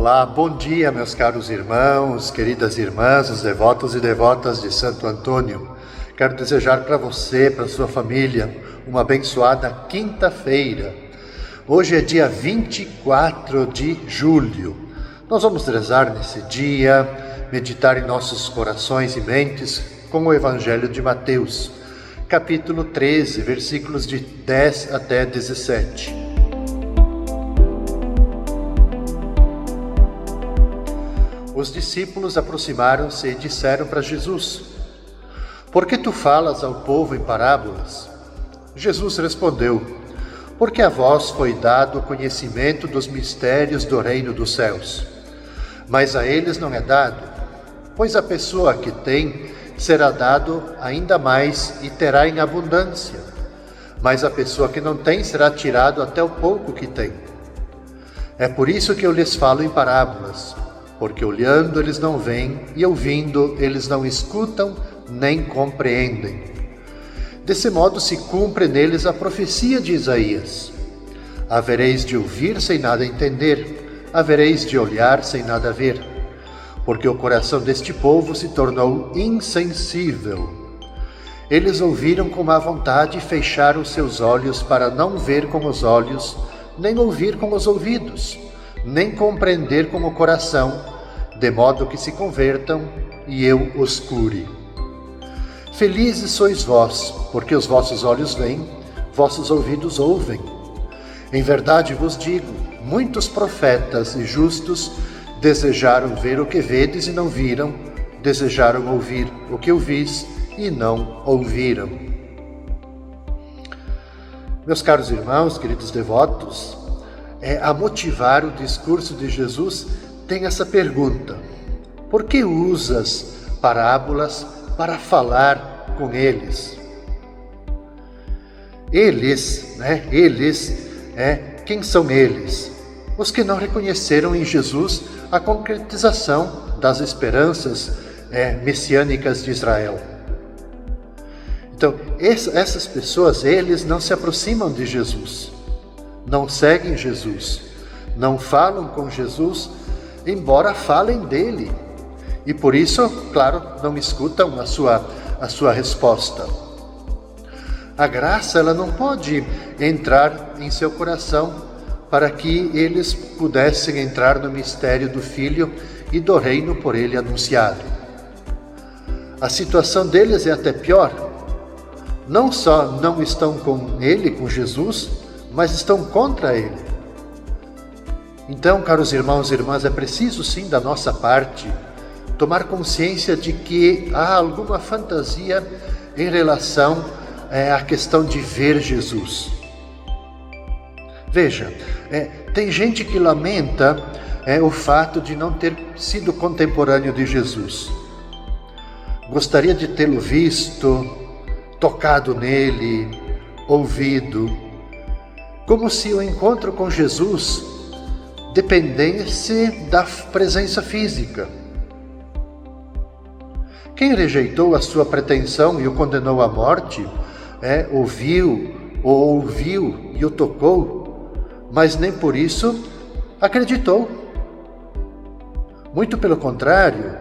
Olá, bom dia, meus caros irmãos, queridas irmãs, os devotos e devotas de Santo Antônio. Quero desejar para você, para sua família, uma abençoada quinta-feira. Hoje é dia 24 de julho. Nós vamos rezar nesse dia, meditar em nossos corações e mentes com o Evangelho de Mateus, capítulo 13, versículos de 10 até 17. Os discípulos aproximaram-se e disseram para Jesus: "Por que tu falas ao povo em parábolas?" Jesus respondeu: "Porque a vós foi dado o conhecimento dos mistérios do reino dos céus. Mas a eles não é dado, pois a pessoa que tem será dado ainda mais e terá em abundância. Mas a pessoa que não tem será tirado até o pouco que tem. É por isso que eu lhes falo em parábolas, porque olhando eles não veem e ouvindo eles não escutam nem compreendem. Desse modo se cumpre neles a profecia de Isaías: havereis de ouvir sem nada entender, havereis de olhar sem nada ver, porque o coração deste povo se tornou insensível. Eles ouviram com má vontade e fecharam seus olhos para não ver com os olhos, nem ouvir com os ouvidos, nem compreender com o coração, de modo que se convertam e eu os cure. Felizes sois vós, porque os vossos olhos veem, vossos ouvidos ouvem. Em verdade vos digo, muitos profetas e justos desejaram ver o que vedes e não viram, desejaram ouvir o que ouvis e não ouviram." Meus caros irmãos, queridos devotos, a motivar o discurso de Jesus tem essa pergunta: por que usas parábolas para falar com eles? Quem são eles? Os que não reconheceram em Jesus a concretização das esperanças messiânicas de Israel. Então, essas pessoas, eles não se aproximam de Jesus, não seguem Jesus, não falam com Jesus, embora falem dele. E por isso, claro, não escutam a sua resposta. A graça, ela não pode entrar em seu coração para que eles pudessem entrar no mistério do Filho e do reino por ele anunciado. A situação deles é até pior. Não só não estão com ele, com Jesus, mas estão contra ele. Então, caros irmãos e irmãs, é preciso sim da nossa parte tomar consciência de que há alguma fantasia em relação à questão de ver Jesus. Veja, tem gente que lamenta o fato de não ter sido contemporâneo de Jesus. Gostaria de tê-lo visto, tocado nele, ouvido, como se o encontro com Jesus dependesse da presença física. Quem rejeitou a sua pretensão e o condenou à morte, ouviu e o tocou, mas nem por isso acreditou. Muito pelo contrário,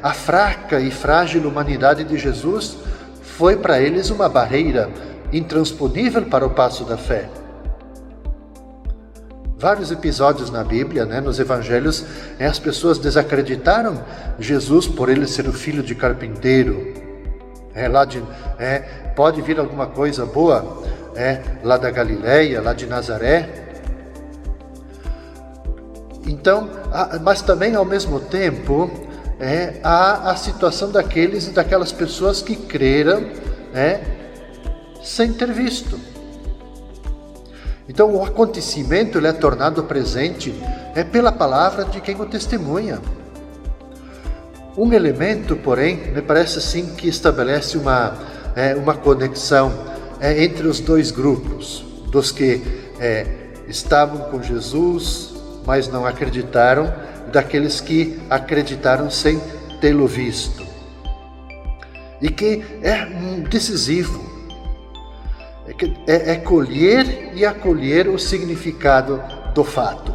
a fraca e frágil humanidade de Jesus foi para eles uma barreira intransponível para o passo da fé. Vários episódios na Bíblia, nos Evangelhos, as pessoas desacreditaram Jesus por ele ser o filho de carpinteiro. Pode vir alguma coisa boa lá da Galileia, lá de Nazaré. Então, mas também ao mesmo tempo há a situação daqueles e daquelas pessoas que creram sem ter visto. Então o acontecimento é tornado presente pela palavra de quem o testemunha. Um elemento, porém, me parece assim que estabelece uma conexão entre os dois grupos, dos que estavam com Jesus, mas não acreditaram, daqueles que acreditaram sem tê-lo visto. E que é decisivo. Colher e acolher o significado do fato.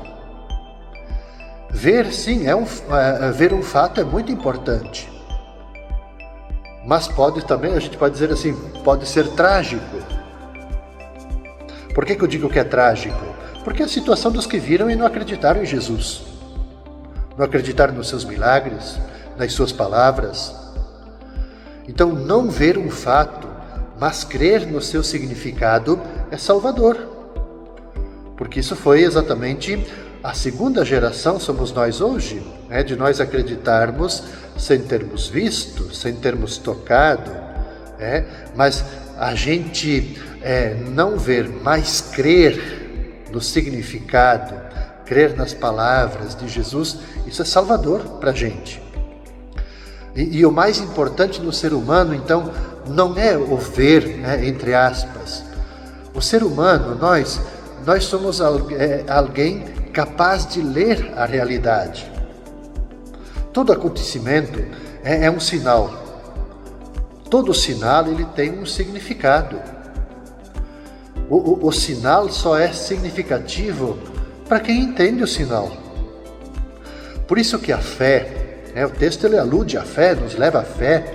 Ver, sim, ver um fato é muito importante. Mas pode também, a gente pode dizer assim, pode ser trágico. Por que eu digo que é trágico? Porque é a situação dos que viram e não acreditaram em Jesus. Não acreditaram nos seus milagres, nas suas palavras. Então, não ver um fato, mas crer no seu significado é salvador. Porque isso foi exatamente a segunda geração, somos nós hoje, de nós acreditarmos sem termos visto, sem termos tocado, mas a gente não ver, mas crer no significado, crer nas palavras de Jesus, isso é salvador para a gente. E o mais importante no ser humano, então, não é o ver, entre aspas. O ser humano, nós somos alguém capaz de ler a realidade. Todo acontecimento é um sinal. Todo sinal ele tem um significado. O sinal só é significativo para quem entende o sinal. Por isso que a fé, o texto ele alude à fé, nos leva à fé.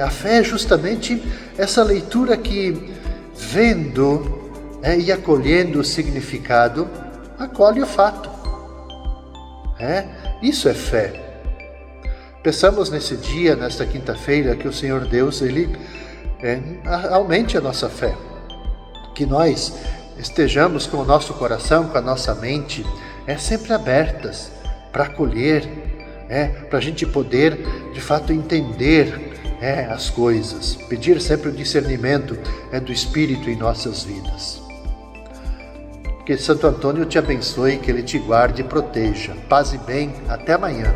A fé é justamente essa leitura que, vendo e acolhendo o significado, acolhe o fato. Isso é fé. Pensamos nesse dia, nesta quinta-feira, que o Senhor Deus, Ele aumente a nossa fé. Que nós estejamos com o nosso coração, com a nossa mente, sempre abertas para acolher, para a gente poder, de fato, entender as coisas. Pedir sempre o discernimento do Espírito em nossas vidas. Que Santo Antônio te abençoe, que Ele te guarde e proteja. Paz e bem, até amanhã.